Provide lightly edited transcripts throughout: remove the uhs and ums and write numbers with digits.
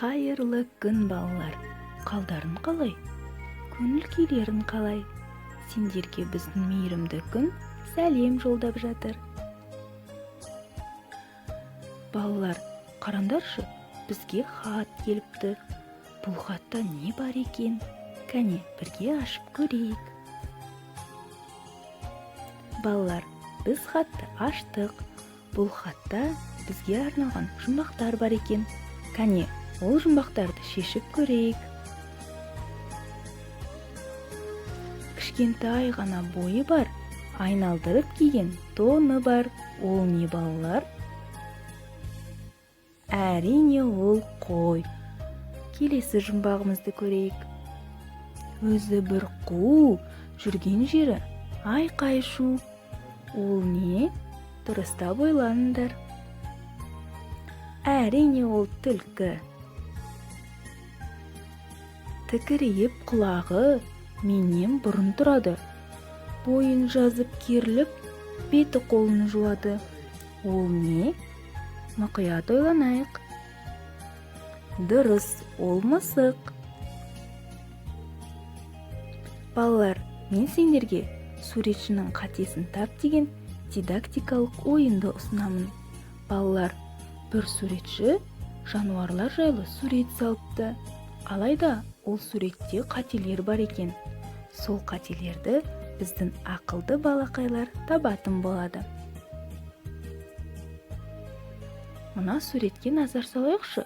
Қайырлы күн балалар. Қалдарың қалай? Көңіл күйлерің қалай? Сендерге біздің мейірімді күн сәлем жолдап жатыр. Балалар, қараңдаршы, бізге хат келіпті. Бұл хатта не бар екен? Кәне, бірге ашып көрейік. Балалар, біз хатты аштық. Бұл хатта бізге арналған жұмбақтар бар екен. Кәне, ол жұмбақтарды шешіп көрейік. Кішкентай ғана бойы бар, айналдырып киген тоны бар. Ол не балалар? Әрине ол қой. Келесі жұмбағымызды көрейік. Өзі бір қу, жүрген жері айқай-шу. Ол не? Дұрыстап ойланыңдар. Әрине ол түлкі. Тікірейіп құлағы менен бұрын тұрады. Бойын жазып керіліп, беті қолын жуады. Ол не? Мұқият ойланайық. Дұрыс, ол мысық. Балалар, мен сендерге суретшінің қатесін тап деген дидактикалық ойынды ұсынамын. Балалар, бір суретші жануарлар жайлы сурет салыпты. Алайда ол суретте қателер бар екен. Сол қателерді біздің ақылды балақайлар табатын болады. Мына суретке назар салайықшы.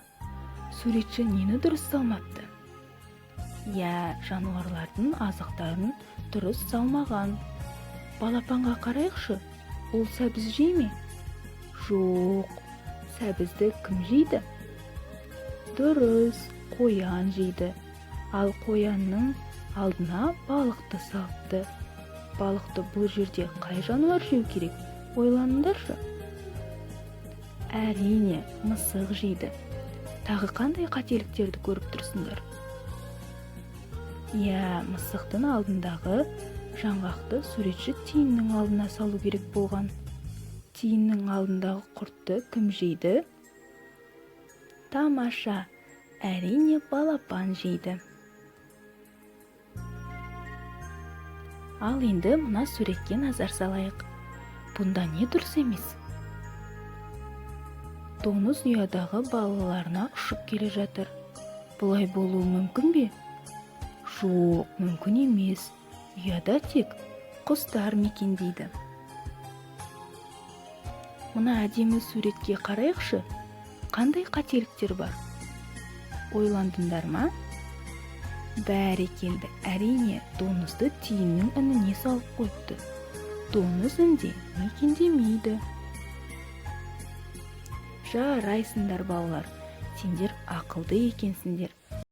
Суретші нені дұрыс салмапты? Жануарлардың азықтарын дұрыс салмаған. Балапанға қарайықшы. Ол сәбіз жей ме? Жоқ. Сәбізді кім жейді? Дұрыс, қоян жейді. Ал қоянның алдына балықты салыпты. Балықты бұл жерде қай жануар жеу керек? Ойланыңдаршы. Әрине, мысық жейді. Тағы қандай қателіктерді көріп тұрсыңдар? Мысықтың алдындағы жаңғақты суретші тиынның алдына салу керек болған. Тиынның алдындағы құртты кім жейді? Тамаша, әрине балапан жейді. Ал енді мына суретке назар салайық. Бұнда не дұрыс емес? Доңыз ұядағы балаларына ұшып келе жатыр. Бұлай болуы мүмкін бе? Жоқ, мүмкін емес. Ұяда тек құстар мекендейді. Мына әдемі суретке қарайықшы. Қандай қателіктер бар? Ойландыңдар ма? Бәрекелді, әрине доңызды тиынның ініне салып қойыпты. Доңыз інде мекендемейді. Жарайсыңдар балалар, сендер ақылды екенсіңдер.